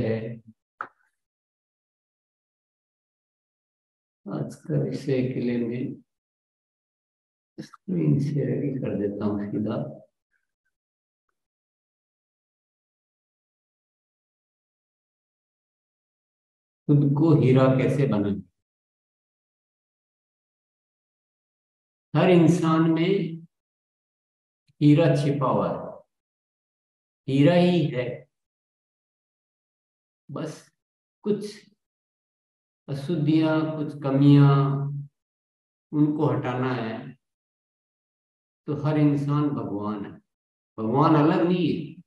है। आज का विषय के लिए मैं स्क्रीन शेयर ही कर देता हूँ सीधा। खुद को हीरा कैसे बनाए। हर इंसान में हीरा छिपा हुआ है, हीरा ही है। बस कुछ अशुद्धियां, कुछ कमियां, उनको हटाना है। तो हर इंसान भगवान है। भगवान अलग नहीं है।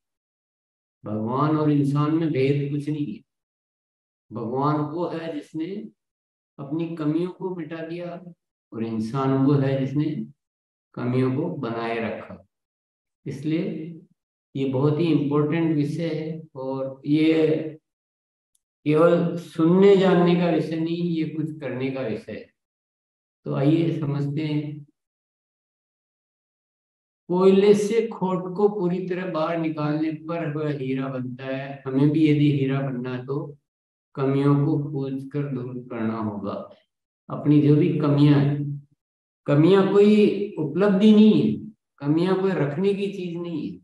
भगवान और इंसान में भेद कुछ नहीं है। भगवान वो है जिसने अपनी कमियों को मिटा दिया, और इंसान वो है जिसने कमियों को बनाए रखा। इसलिए ये बहुत ही इम्पोर्टेंट विषय है, और ये केवल सुनने जानने का विषय नहीं, ये कुछ करने का विषय है। तो आइए समझते हैं। कोयले से खोट को पूरी तरह बाहर निकालने पर वह हीरा बनता है। हमें भी यदि हीरा बनना है तो कमियों को खोज कर दूर करना होगा। अपनी जो भी कमियां हैं, कमियां कोई उपलब्धि नहीं है, कमियां कोई रखने की चीज नहीं है।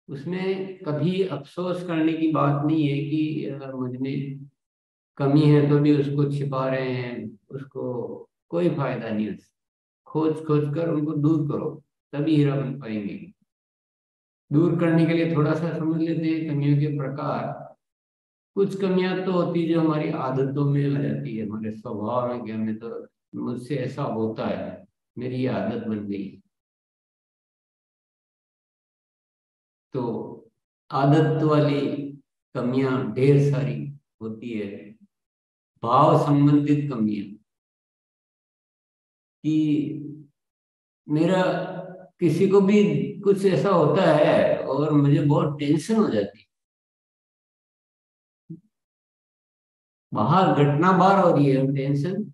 उसमें कभी अफसोस करने की बात नहीं है कि मुझ में कमी है तो भी उसको छिपा रहे हैं। उसको कोई फायदा नहीं। उससे खोज खोज कर उनको दूर करो, तभी हीरा बन पाएंगे। दूर करने के लिए थोड़ा सा समझ लेते हैं कमियों के प्रकार। कुछ कमियां तो होती है जो हमारी आदतों में आ जाती है, हमारे स्वभाव में कि हमें तो मुझसे ऐसा होता है, मेरी ये आदत बन गई। तो आदत वाली कमियां ढेर सारी होती है। भाव संबंधित कमियां, कि मेरा किसी को भी कुछ ऐसा होता है और मुझे बहुत टेंशन हो जाती है। बाहर घटना बाहर हो रही है और टेंशन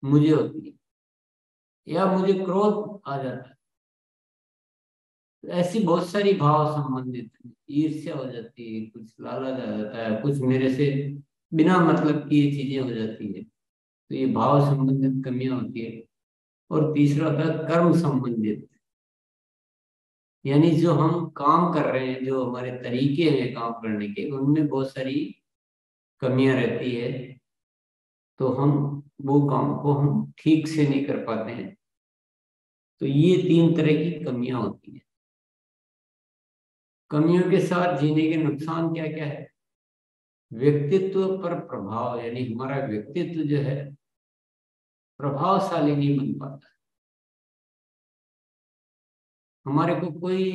मुझे होती है, या मुझे क्रोध आ जाता है। तो ऐसी बहुत सारी भाव संबंधित ईर्ष्या हो जाती है, कुछ लालच आ जाता है, कुछ मेरे से बिना मतलब की ये चीजें हो जाती है। तो ये भाव संबंधित कमियां होती है। और तीसरा होता है कर्म संबंधित, यानी जो हम काम कर रहे हैं, जो हमारे तरीके हैं काम करने के, उनमें बहुत सारी कमियां रहती है। तो हम वो काम को हम ठीक से नहीं कर पाते हैं। तो ये तीन तरह की कमियां होती हैं। कमियों के साथ जीने के नुकसान क्या क्या है। व्यक्तित्व पर प्रभाव, यानी हमारा व्यक्तित्व जो है प्रभावशाली नहीं बन पाता। हमारे को कोई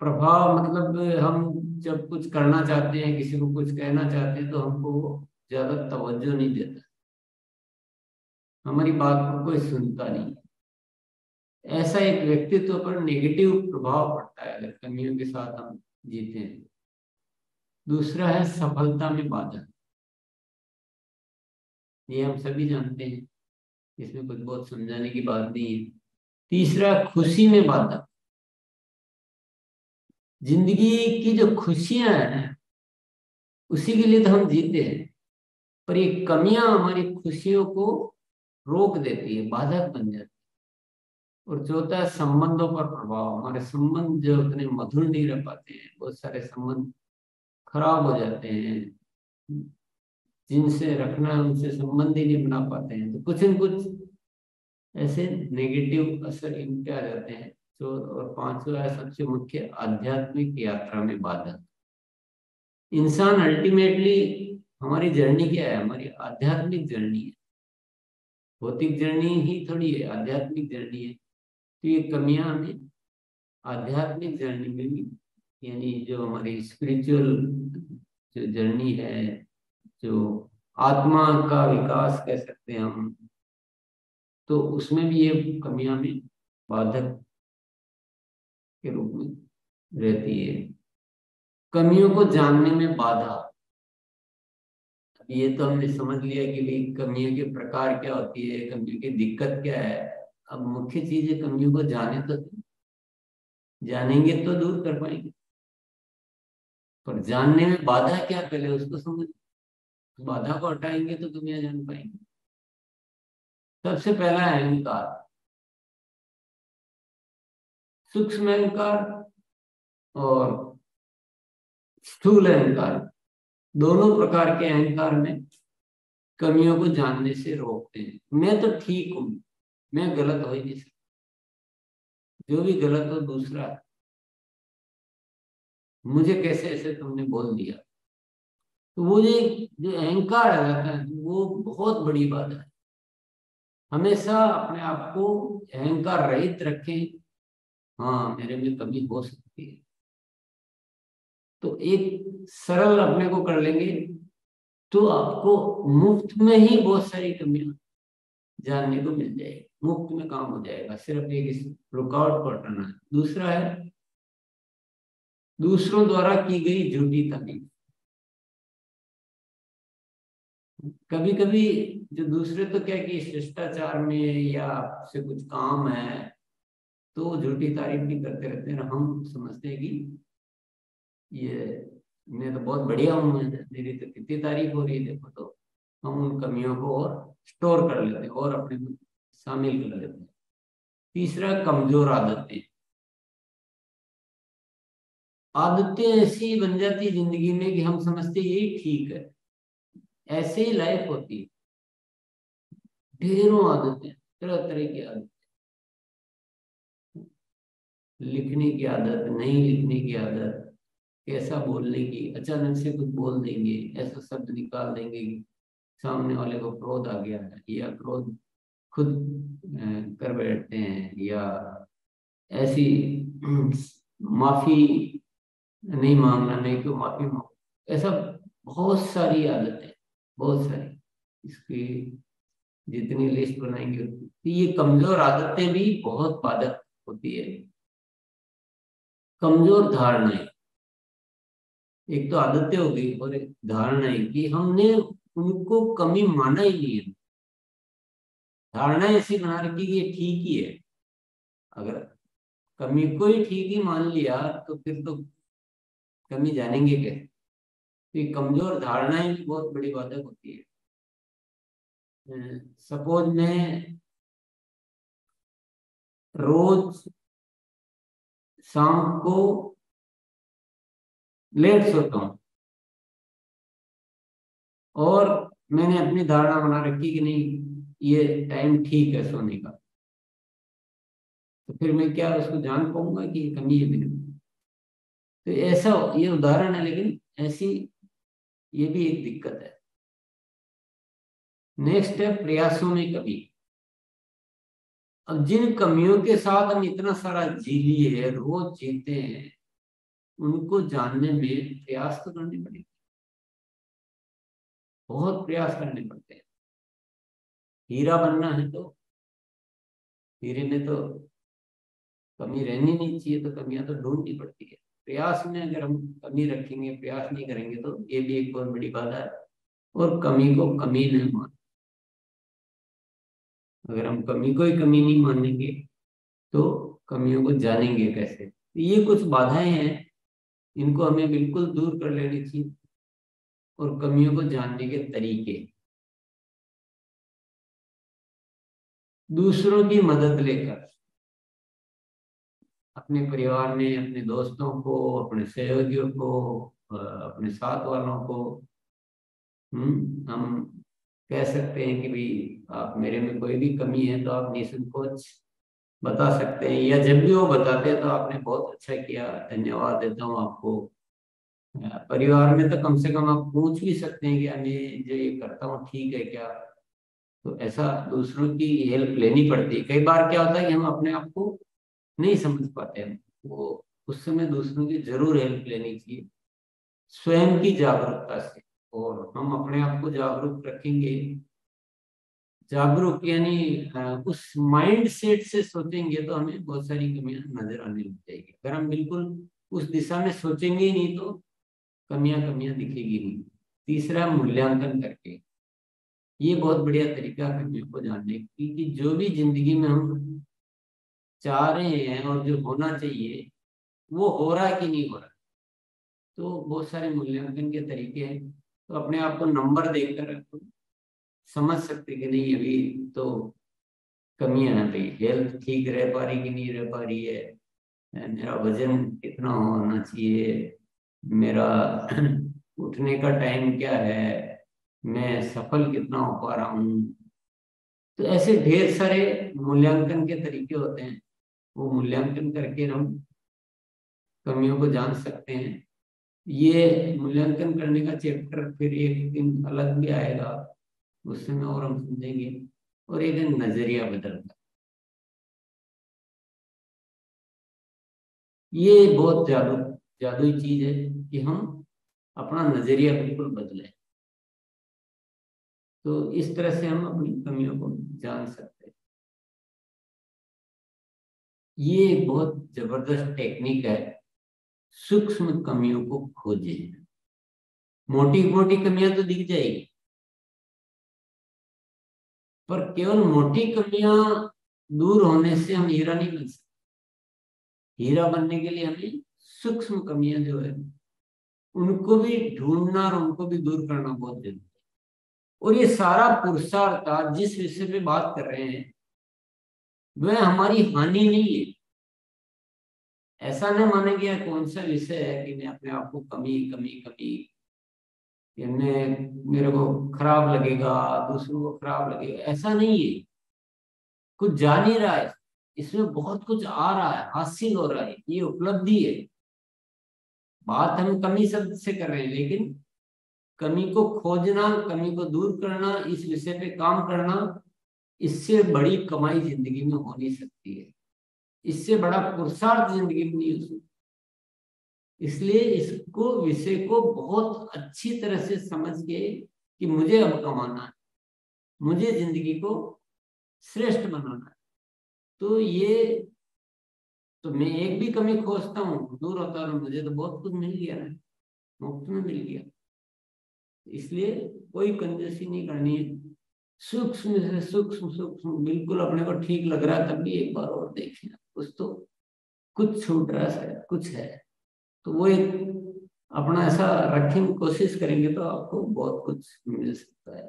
प्रभाव, मतलब हम जब कुछ करना चाहते हैं, किसी को कुछ कहना चाहते हैं, तो हमको ज्यादा तवज्जो नहीं देता, हमारी बात को कोई सुनता नहीं। ऐसा एक व्यक्तित्व पर नेगेटिव प्रभाव पड़ता है अगर कमियों के साथ हम जीते हैं। दूसरा है सफलता में बाधा। ये हम सभी जानते हैं, इसमें कुछ बहुत समझाने की बात नहीं है। तीसरा, खुशी में बाधा। जिंदगी की जो खुशियां हैं उसी के लिए तो हम जीते हैं, पर ये कमियां हमारी खुशियों को रोक देती है, बाधक बन जाती है। और चौथा है संबंधों पर प्रभाव। हमारे संबंध जो उतने मधुर नहीं रह पाते हैं, बहुत सारे संबंध खराब हो जाते हैं। जिनसे रखना है उनसे संबंध ही नहीं बना पाते हैं। तो कुछ न कुछ ऐसे नेगेटिव असर इन पे आ जाते हैं। तो और पांचवा है सबसे मुख्य, आध्यात्मिक यात्रा में बाधा। इंसान अल्टीमेटली, हमारी जर्नी क्या है, हमारी आध्यात्मिक जर्नी है। भौतिक जर्नी ही थोड़ी है, आध्यात्मिक जर्नी है। तो ये कमियां हमें आध्यात्मिक जर्नी में भी, यानी जो हमारी स्पिरिचुअल जो जर्नी है, जो आत्मा का विकास कह सकते हैं हम, तो उसमें भी ये कमियां हमें बाधक के रूप में रहती है। कमियों को जानने में बाधा। ये तो हमने समझ लिया कि भाई कमियों के प्रकार क्या होती है, कमियों की दिक्कत क्या है। अब मुख्य चीज है कमियों को जाने तो, जानेंगे तो दूर कर पाएंगे। पर जानने में बाधा क्या, पहले उसको समझ। बाधा को हटाएंगे तो दुनिया जान पाएंगे। सबसे पहला है अहंकार। सूक्ष्म अहंकार और स्थूल अहंकार, दोनों प्रकार के अहंकार में कमियों को जानने से रोकते हैं। मैं तो ठीक हूं, मैं गलत हो ही नहीं सकता, जो भी गलत हो दूसरा है। मुझे कैसे ऐसे तुमने बोल दिया। तो वो जो अहंकार आ जाता है वो बहुत बड़ी बात है। हमेशा अपने आप को अहंकार रहित रखें। हाँ, मेरे में कमी हो सकती है, तो एक सरल अपने को कर लेंगे तो आपको मुफ्त में ही बहुत सारी कमियां जानने को मिल जाएगी। मुफ्त में काम हो जाएगा, सिर्फ एक इस रुकावट को हटाना है। दूसरा है दूसरों द्वारा की गई झूठी तारीफ। कभी कभी जो दूसरे तो क्या कि शिष्टाचार में या आपसे कुछ काम है तो झूठी तारीफ भी करते रहते हैं। हम समझते हैं कि ये मैं तो बहुत बढ़िया हूँ, मेरी तो कितनी तारीफ हो रही है देखो। तो हम उन कमियों को और स्टोर कर लेते हैं और अपने में शामिल कर लेते हैं। तीसरा, कमजोर आदतें। आदतें ऐसी बन जाती है जिंदगी में कि हम समझते हैं यही ठीक है। ऐसे ही लाइफ होती है। ढेरों आदतें, तरह तरह की आदत। लिखने की आदत, नहीं लिखने की आदत, कैसा बोलने की, अचानक से कुछ बोल देंगे, ऐसा शब्द निकाल देंगे कि सामने वाले को क्रोध आ गया है, या क्रोध खुद कर बैठते हैं, या ऐसी माफी नहीं मांगना, नहीं क्यों माफी मांग, ऐसा बहुत सारी आदतें, बहुत सारी। इसकी जितनी लिस्ट बनाएंगे उतनी। तो ये कमजोर आदतें भी बहुत बाधक होती है। कमजोर धारणाएं, एक तो आदतें हो गई और एक धारणाएं कि हमने उनको कमी माना ही नहीं है। धारणा ऐसी बना रखी कि ये ठीक ही है। अगर कमी को ही ठीक ही मान लिया तो फिर तो कमी जानेंगे कैसे। तो ये कमजोर धारणाएं भी बहुत बड़ी बाधक होती है। सपोज मैं रोज शाम को लेट सोता हूँ और मैंने अपनी धारणा बना रखी कि नहीं ये टाइम ठीक है सोने का, तो फिर मैं क्या उसको जान पाऊंगा कि ये कमी है मेरे में। तो ऐसा, ये उदाहरण है, लेकिन ऐसी ये भी एक दिक्कत है। नेक्स्ट है प्रयासों में कमी। अब जिन कमियों के साथ हम इतना सारा जी लिए है, रोज जीते हैं, उनको जानने में प्रयास तो करने पड़ेगा। बहुत प्रयास करने पड़ते हैं। हीरा बनना है तो हीरे में तो कमी रहनी नहीं चाहिए, तो कमियां तो ढूंढनी पड़ती है। प्रयास में अगर हम कमी रखेंगे, प्रयास नहीं करेंगे, तो ये भी एक बहुत बड़ी बाधा है। और कमी को कमी नहीं मान, अगर हम कमी को ही कमी नहीं मानेंगे तो कमियों को जानेंगे कैसे। तो ये कुछ बाधाएं हैं, इनको हमें बिल्कुल दूर कर लेनी चाहिए। और कमियों को जानने के तरीके, दूसरों की मदद लेकर, अपने परिवार में, अपने दोस्तों को, अपने सहयोगियों को, अपने साथ वालों को, हम कह सकते हैं कि भाई आप मेरे में कोई भी कमी है तो आप निसंकोच बता सकते हैं। या जब भी वो बताते हैं तो आपने बहुत अच्छा किया, धन्यवाद देता हूँ आपको। परिवार में तो कम से कम आप पूछ भी सकते हैं कि मैं जो ये करता हूँ ठीक है क्या। तो ऐसा दूसरों की हेल्प लेनी पड़ती है। कई बार क्या होता है कि हम अपने आप को नहीं समझ पाते हैं, वो उस समय दूसरों की जरूर हेल्प लेनी चाहिए, स्वयं की जागरूकता से। और हम अपने आप को जागरूक रखेंगे। जागरूक यानी उस माइंड सेट से सोचेंगे तो हमें बहुत सारी कमियां नजर आने लग जाएगी। अगर हम बिल्कुल उस दिशा में सोचेंगे ही नहीं तो कमियां कमियां दिखेगी नहीं। तीसरा, मूल्यांकन करके। ये बहुत बढ़िया तरीका है कमियों को जानने की, कि जो भी जिंदगी में हम चाह रहे हैं और जो होना चाहिए वो हो रहा है कि नहीं हो रहा। तो बहुत सारे मूल्यांकन के तरीके हैं, तो अपने आप को नंबर देखकर आप समझ सकते कि नहीं अभी तो कमियां हैं भाई, हेल्थ ठीक रह पा रही कि नहीं रह पा रही है, मेरा वजन कितना होना चाहिए, मेरा उठने का टाइम क्या है, मैं सफल कितना हो पा रहा हूँ। तो ऐसे ढेर सारे मूल्यांकन के तरीके होते हैं, वो मूल्यांकन करके हम कमियों को जान सकते हैं। ये मूल्यांकन करने का चैप्टर फिर एक दिन अलग भी आएगा, उस समय और हम समझेंगे। और एक दिन नजरिया बदलना, ये बहुत जादुई चीज है कि हम अपना नजरिया बिल्कुल बदले। तो इस तरह से हम अपनी कमियों को जान सकते हैं। ये एक बहुत जबरदस्त टेक्निक है, सूक्ष्म कमियों को खोजे। मोटी मोटी कमियां तो दिख जाएगी, पर केवल मोटी कमियां दूर होने से हम हीरा नहीं बन सकते। हीरा बनने के लिए हमें सूक्ष्म कमियां जो है उनको भी ढूंढना और उनको भी दूर करना बहुत जरूरी है। और ये सारा पुरुषार्थ आज जिस विषय पे बात कर रहे हैं वह हमारी हानि नहीं है। ऐसा नहीं माने कि यह कौन सा विषय है कि मैं अपने आप को कमी कमी कमी, कि मेरे को खराब लगेगा, दूसरों को खराब लगेगा, ऐसा नहीं है। कुछ जा नहीं रहा है, इसमें बहुत कुछ आ रहा है, हासिल हो रहा है, ये उपलब्धि है। बात हम कमी शब्द से कर रहे हैं, लेकिन कमी को खोजना, कमी को दूर करना, इस विषय पे काम करना, इससे बड़ी कमाई जिंदगी में हो नहीं सकती है। इससे बड़ा पुरुषार्थ जिंदगी में नहीं हो सकता। इसलिए इसको विषय को बहुत अच्छी तरह से समझ के कि मुझे अब कमाना है, मुझे जिंदगी को श्रेष्ठ बनाना है। तो ये, तो मैं एक भी कमी खोजता हूँ दूर होता है, मुझे तो बहुत कुछ मिल गया ना, मुफ्त में मिल गया। इसलिए कोई कंजूसी नहीं करनी है। सूक्ष्म से सूक्ष्म सूक्ष्म बिल्कुल अपने को ठीक लग रहा है तब भी एक बार और देखना, कुछ तो कुछ छूट रहा है, कुछ है। तो वो एक अपना ऐसा रखने की कोशिश करेंगे तो आपको बहुत कुछ मिल सकता है।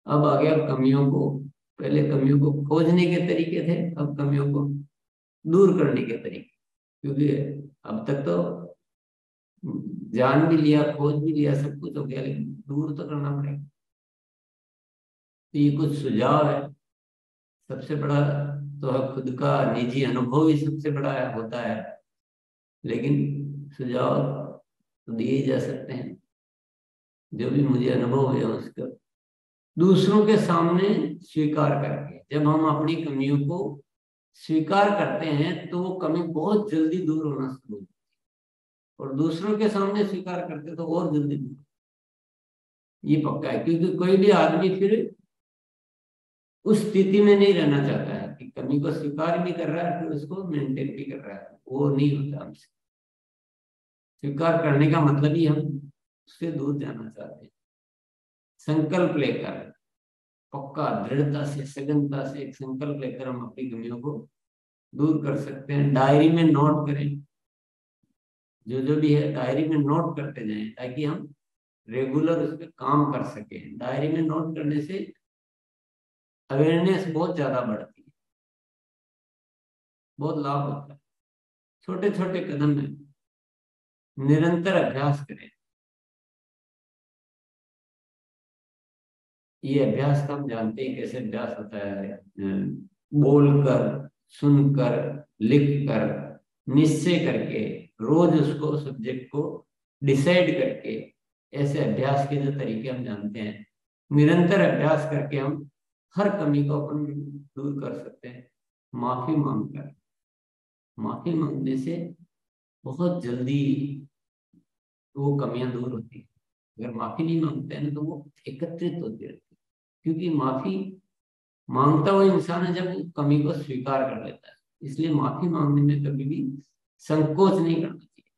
अब आ गया कमियों को, पहले कमियों को खोजने के तरीके थे, अब कमियों को दूर करने के तरीके। क्योंकि अब तक तो जान भी लिया, खोज भी लिया, सब कुछ हो गया, लेकिन दूर तो करना पड़ेगा। तो ये कुछ सुझाव है। सबसे बड़ा तो है खुद का निजी अनुभव ही सबसे बड़ा होता है, लेकिन सुझाव तो दिए ही जा सकते हैं। जो भी मुझे अनुभव है उसका दूसरों के सामने स्वीकार करके, जब हम अपनी कमियों को स्वीकार करते हैं तो वो कमी बहुत जल्दी दूर होना शुरू होती है, और दूसरों के सामने स्वीकार करते तो और जल्दी दूर। ये पक्का है, क्योंकि कोई भी आदमी फिर उस स्थिति में नहीं रहना चाहता है कि कमी को स्वीकार भी कर रहा है फिर उसको मेंटेन भी कर रहा है, वो नहीं होता हमसे। स्वीकार करने का मतलब ही हम उससे दूर जाना चाहते हैं। संकल्प लेकर, पक्का दृढ़ता से, सघनता से एक संकल्प लेकर हम अपनी कमियों को दूर कर सकते हैं। डायरी में नोट करें, जो जो भी है डायरी में नोट करते जाएं, ताकि हम रेगुलर उस पर काम कर सकें। डायरी में नोट करने से अवेयरनेस बहुत ज्यादा बढ़ती है, बहुत लाभ होता है। छोटे छोटे कदम है, निरंतर अभ्यास करें। ये अभ्यास तो हम जानते हैं कैसे अभ्यास होता है, बोलकर, सुनकर, लिखकर, निश्चय करके, रोज उसको सब्जेक्ट को डिसाइड करके, ऐसे अभ्यास के जो तरीके हम जानते हैं, निरंतर अभ्यास करके हम हर कमी को अपन दूर कर सकते हैं। माफी मांगकर, माफी मांगने से बहुत जल्दी वो कमियां दूर होती है। अगर माफी नहीं मांगते हैं ना तो वो एकत्रित होती रहती है। क्योंकि माफी मांगता हुआ इंसान है जब वो कमी को स्वीकार कर लेता है। इसलिए माफी मांगने में कभी भी संकोच नहीं करना चाहिए,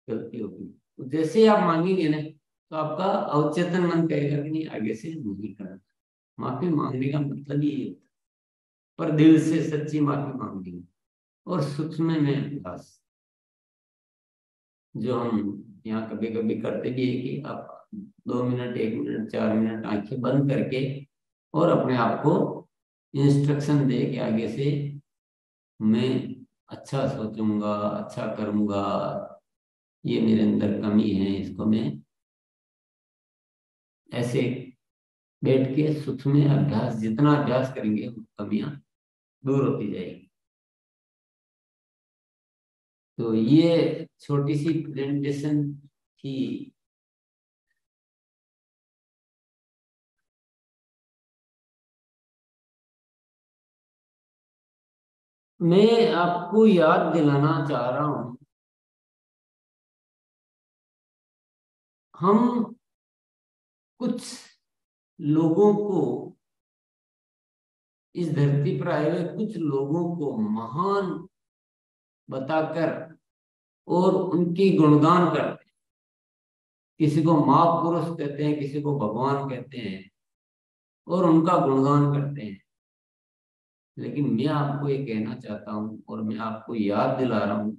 गलती होगी तो जैसे ही आप मांगेंगे ना तो आपका अवचेतन मन कहेगा कि नहीं आगे से नहीं करना। माफी मांगने का मतलब ही ये होता है, पर दिल से सच्ची माफी मांगनी और सूक्ष्म में अभ्यास। जो हम यहाँ कभी कभी करते भी है कि आप 2 मिनट, 1 मिनट, 4 मिनट आंखें बंद करके और अपने आप को इंस्ट्रक्शन दे के आगे से मैं अच्छा सोचूंगा, अच्छा करूंगा, ये मेरे अंदर कमी है, इसको मैं ऐसे बैठ के सुख में अभ्यास, जितना अभ्यास करेंगे कमियां दूर होती जाएगी। तो ये छोटी सी प्रेजेंटेशन थी। मैं आपको याद दिलाना चाह रहा हूं, हम कुछ लोगों को, इस धरती पर आए हुए कुछ लोगों को महान बताकर और उनकी गुणगान करते हैं। किसी को महापुरुष कहते हैं, किसी को भगवान कहते हैं और उनका गुणगान करते हैं। लेकिन मैं आपको ये कहना चाहता हूं और मैं आपको याद दिला रहा हूं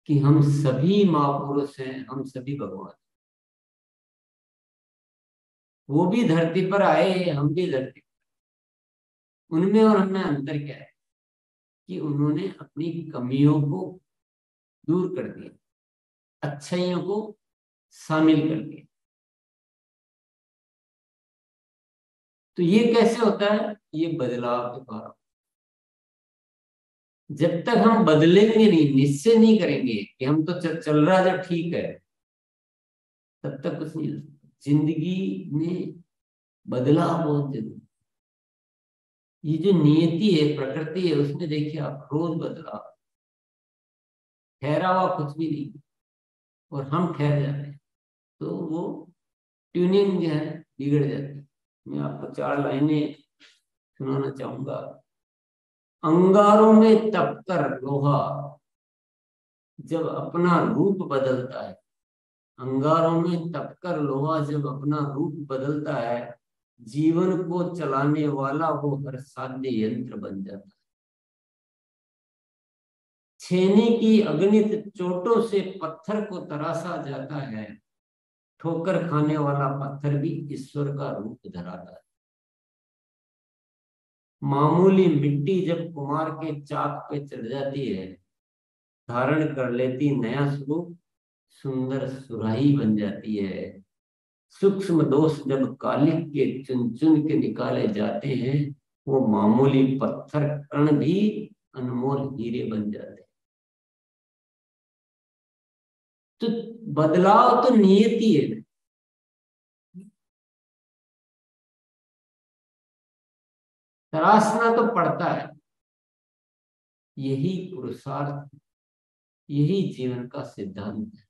कि हम सभी महापुरुष हैं, हम सभी भगवान। वो भी धरती पर आए, हम भी धरती पर। उनमें और हमें अंतर क्या है कि उन्होंने अपनी कमियों को दूर कर दिया, अच्छाइयों को शामिल कर दिया। तो ये कैसे होता है? ये बदलाव के द्वारा। जब तक हम बदलेंगे नहीं, निश्चय नहीं करेंगे कि हम तो चल रहा जो ठीक है, तब तक कुछ नहीं हो सकता। जिंदगी में बदलाव बहुत जरूरी। ये जो नियति है, प्रकृति है, उसमें देखिए आप रोज बदलाव, ठहरा हुआ कुछ भी नहीं। और हम ठहर जाते हैं तो वो ट्यूनिंग जो है बिगड़ जाती है। मैं आपको 4 लाइनें सुनाना चाहूंगा। अंगारों में तपकर लोहा जब अपना रूप बदलता है, अंगारों में तपकर लोहा जब अपना रूप बदलता है, जीवन को चलाने वाला वो हर साध्य यंत्र बन जाता है। छेनी की अगणित चोटों से पत्थर को तराशा जाता है, ठोकर खाने वाला पत्थर भी ईश्वर का रूप धराता है। मामूली मिट्टी जब कुम्हार के चाक पे चढ़ जाती है, धारण कर लेती नया स्वरूप, सुंदर सुराही बन जाती है। सूक्ष्म दोष जब कालिक के चुन चुन के निकाले जाते हैं, वो मामूली पत्थर कण भी अनमोल हीरे बन जाते हैं। तो बदलाव तो नियति है। तराशना तो पड़ता है। यही पुरुषार्थ, यही जीवन का सिद्धांत है।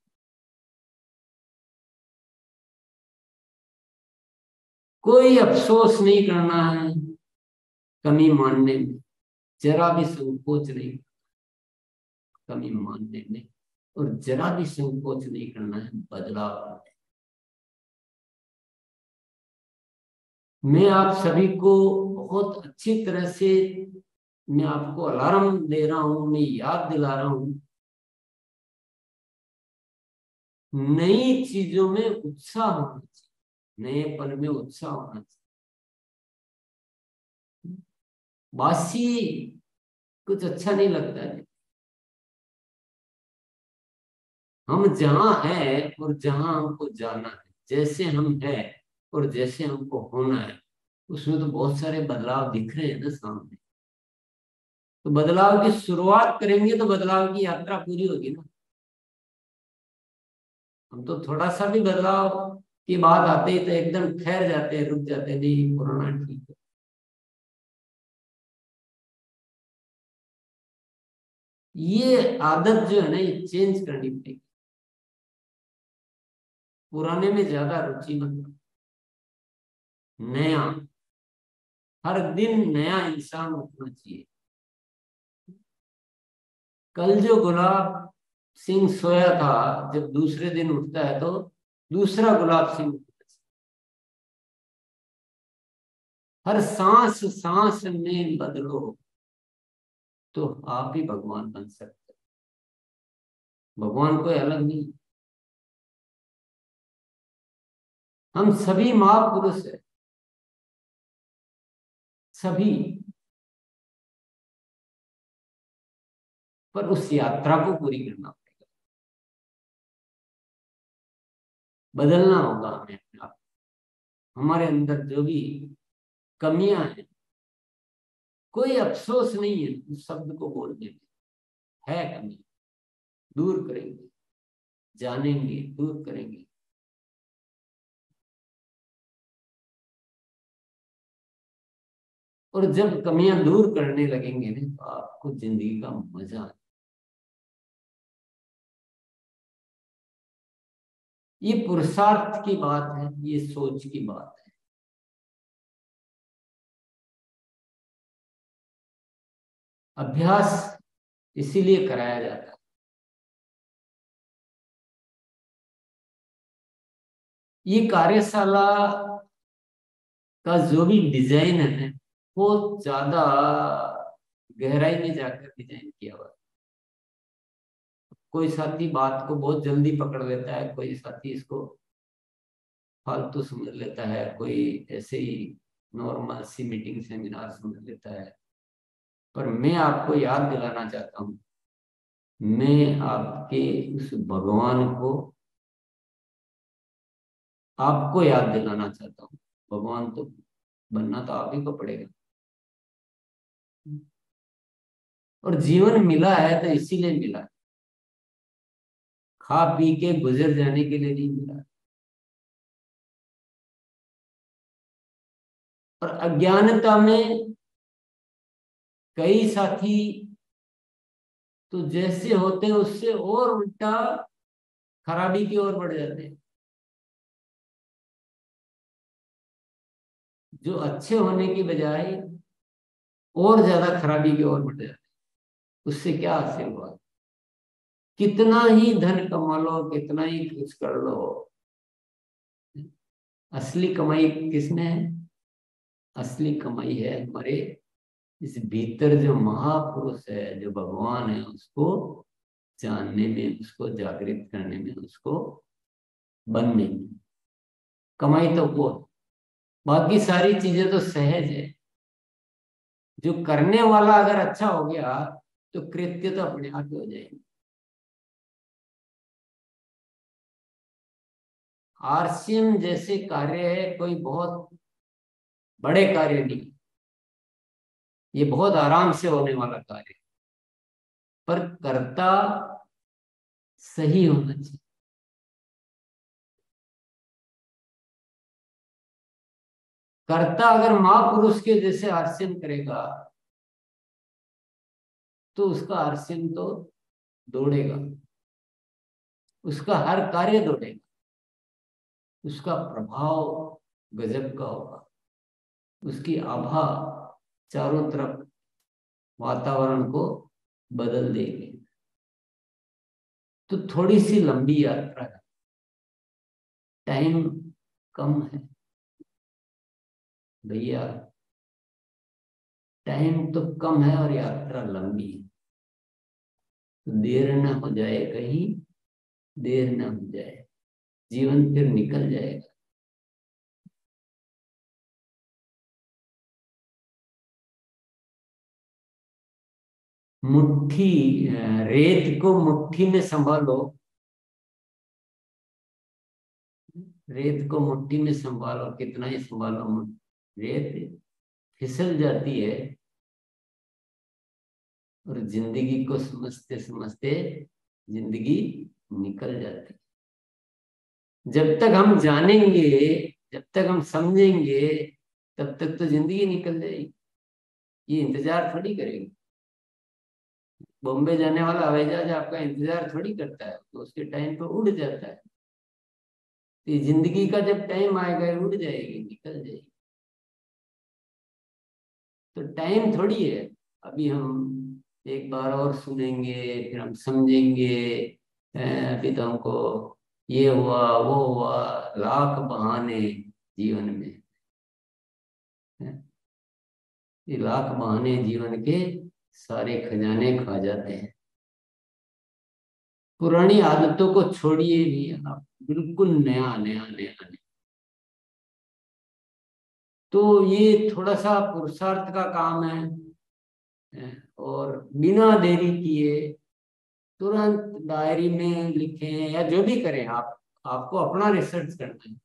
कोई अफसोस नहीं करना है कमी मानने में, जरा भी संकोच नहीं कमी मानने में, और जरा भी संकोच नहीं करना है बदलाव करने में। मैं आप सभी को बहुत अच्छी तरह से, मैं आपको अलार्म दे रहा हूं, मैं याद दिला रहा हूं, नई चीजों में उत्साह होना चाहिए, नएपन में उत्साह होना चाहिए। बासी कुछ अच्छा नहीं लगता है। हम जहां हैं और जहां हमको जाना है, जैसे हम हैं और जैसे हमको होना है, उसमें तो बहुत सारे बदलाव दिख रहे हैं ना सामने। तो बदलाव की शुरुआत करेंगे तो बदलाव की यात्रा पूरी होगी ना। हम तो थोड़ा सा भी बदलाव की बात आते ही तो एकदम ठहर जाते हैं, रुक जाते हैं, नहीं पुराना ठीक है। ये आदत जो है ना, ये चेंज करनी पड़ेगी। पुराने में ज्यादा रुचि मत रखो। नया, हर दिन नया इंसान उठना चाहिए। कल जो गुलाब सिंह सोया था, जब दूसरे दिन उठता है तो दूसरा गुलाब सिंह उठता है। हर सांस सांस में बदलो तो आप ही भगवान बन सकते हैं। भगवान कोई अलग नहीं। हम सभी महापुरुष हैं, सभी। पर उस यात्रा को पूरी करना पड़ेगा, बदलना होगा हमें अपने आप। हमारे अंदर जो भी कमियां हैं, कोई अफसोस नहीं है उस शब्द को बोलने में, है कमी, दूर करेंगे, जानेंगे, दूर करेंगे। और जब कमियां दूर करने लगेंगे ना, तो आपको जिंदगी का मजा आए। ये पुरुषार्थ की बात है, ये सोच की बात है। अभ्यास इसीलिए कराया जाता है। ये कार्यशाला का जो भी डिजाइन है, वो ज्यादा गहराई में जाकर डिजाइन किया हुआ है। कोई साथी बात को बहुत जल्दी पकड़ लेता है, कोई साथी इसको फालतू समझ लेता है, कोई ऐसे ही नॉर्मल सी मीटिंग सेमिनार समझ लेता है। पर मैं आपको याद दिलाना चाहता हूँ, मैं आपके उस भगवान को आपको याद दिलाना चाहता हूँ। भगवान तो बनना तो आप ही को पड़ेगा, और जीवन मिला है तो इसीलिए मिला है, खा पी के गुजर जाने के लिए नहीं मिला। और अज्ञानता में कई साथी तो जैसे होते हैं उससे और उल्टा खराबी की ओर बढ़ जाते हैं। जो अच्छे होने की बजाय और ज्यादा खराबी की ओर बढ़ जाते हैं। उससे क्या हासिल हुआ? कितना ही धन कमा लो, कितना ही कुछ कर लो, असली कमाई किसने है? असली कमाई है हमारे इस भीतर जो महापुरुष है, जो भगवान है, उसको जानने में, उसको जागृत करने में, उसको बनने में। कमाई तो वो, बाकी सारी चीजें तो सहज है। जो करने वाला अगर अच्छा हो गया तो कृत्य तो अपने आप ही हो जाएंगे। आरसीएम जैसे कार्य है कोई बहुत बड़े कार्य नहीं, ये बहुत आराम से होने वाला कार्य है। पर कर्ता सही होना चाहिए। कर्ता अगर महापुरुष के जैसे आरसीएम करेगा तो उसका आरसीएम तो दौड़ेगा, उसका हर कार्य दौड़ेगा, उसका प्रभाव गजब का होगा, उसकी आभा चारों तरफ वातावरण को बदल देगी। तो थोड़ी सी लंबी यात्रा है, टाइम कम है भैया, टाइम तो कम है और यात्रा लंबी है। तो देर न हो जाए कहीं, देर न हो जाए, जीवन फिर निकल जाएगा। मुट्ठी रेत को मुट्ठी में संभालो, रेत को मुट्ठी में संभालो, कितना ही संभालो, रेत फिसल जाती है। और जिंदगी को समझते समझते जिंदगी निकल जाती है। जब तक हम जानेंगे, जब तक हम समझेंगे, तब तक तो जिंदगी निकल जाएगी। ये इंतजार थोड़ी करेगी। बॉम्बे जाने वाला हवाई जहाज आपका इंतजार थोड़ी करता है, तो उसके टाइम पे उड़ जाता है। तो ये जिंदगी का जब टाइम आएगा उड़ जाएगी, निकल जाएगी। तो टाइम थोड़ी है। अभी हम एक बार और सुनेंगे, फिर हम समझेंगे। अभी तो हमको ये हुआ वो हुआ, लाख बहाने जीवन में हैं। ये लाख बहाने जीवन के सारे खजाने खा जाते हैं। पुरानी आदतों को छोड़िए भी आप, बिल्कुल नया नया नया नया। तो ये थोड़ा सा पुरुषार्थ का काम है, और बिना देरी किए तुरंत डायरी में लिखें या जो भी करें आप, आपको अपना रिसर्च करना है।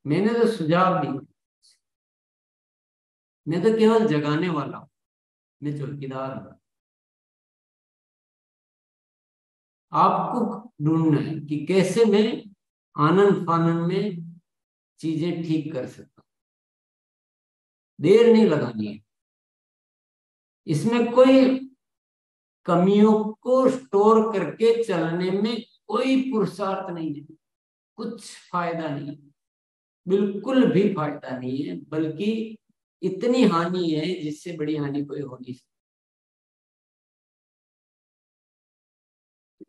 मैंने तो सुझाव दिए, मैं तो केवल जगाने वाला हूं, मैं चौकीदार हूं। आपको ढूंढना है कि कैसे मैं आनंद फानंद में चीजें ठीक कर सकता हूं। देर नहीं लगानी है इसमें। कोई कमियों को स्टोर करके चलने में कोई पुरुषार्थ नहीं है, कुछ फायदा नहीं है, बिल्कुल भी फायदा नहीं है, बल्कि इतनी हानि है जिससे बड़ी हानि कोई हो नहीं सकती।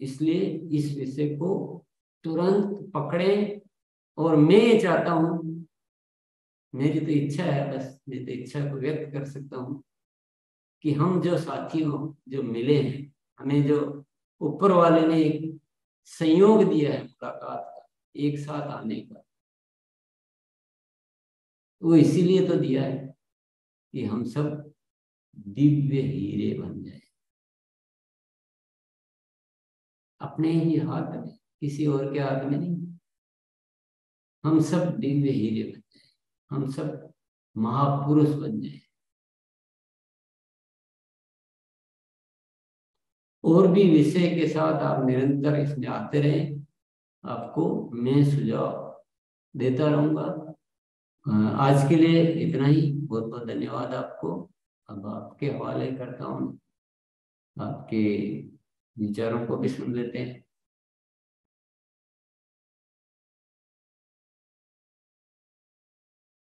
इसलिए इस विषय को तुरंत पकड़ें। और मैं ये चाहता हूं, मेरी तो इच्छा है, बस मैं तो इच्छा को व्यक्त कर सकता हूं कि हम जो साथियों जो मिले हैं, हमें जो ऊपर वाले ने एक संयोग दिया है मुलाकात का, एक साथ आने का, वो इसीलिए तो दिया है कि हम सब दिव्य हीरे बन जाए अपने ही हाथ में, किसी और के हाथ में नहीं। हम सब दिव्य हीरे बन जाए, हम सब महापुरुष बन जाए। और भी विषय के साथ आप निरंतर इसमें आते रहें, आपको मैं सुझाव देता रहूंगा। आज के लिए इतना ही। बहुत बहुत धन्यवाद आपको। अब आपके हवाले करता हूँ, आपके विचारों को भी सुन लेते हैं।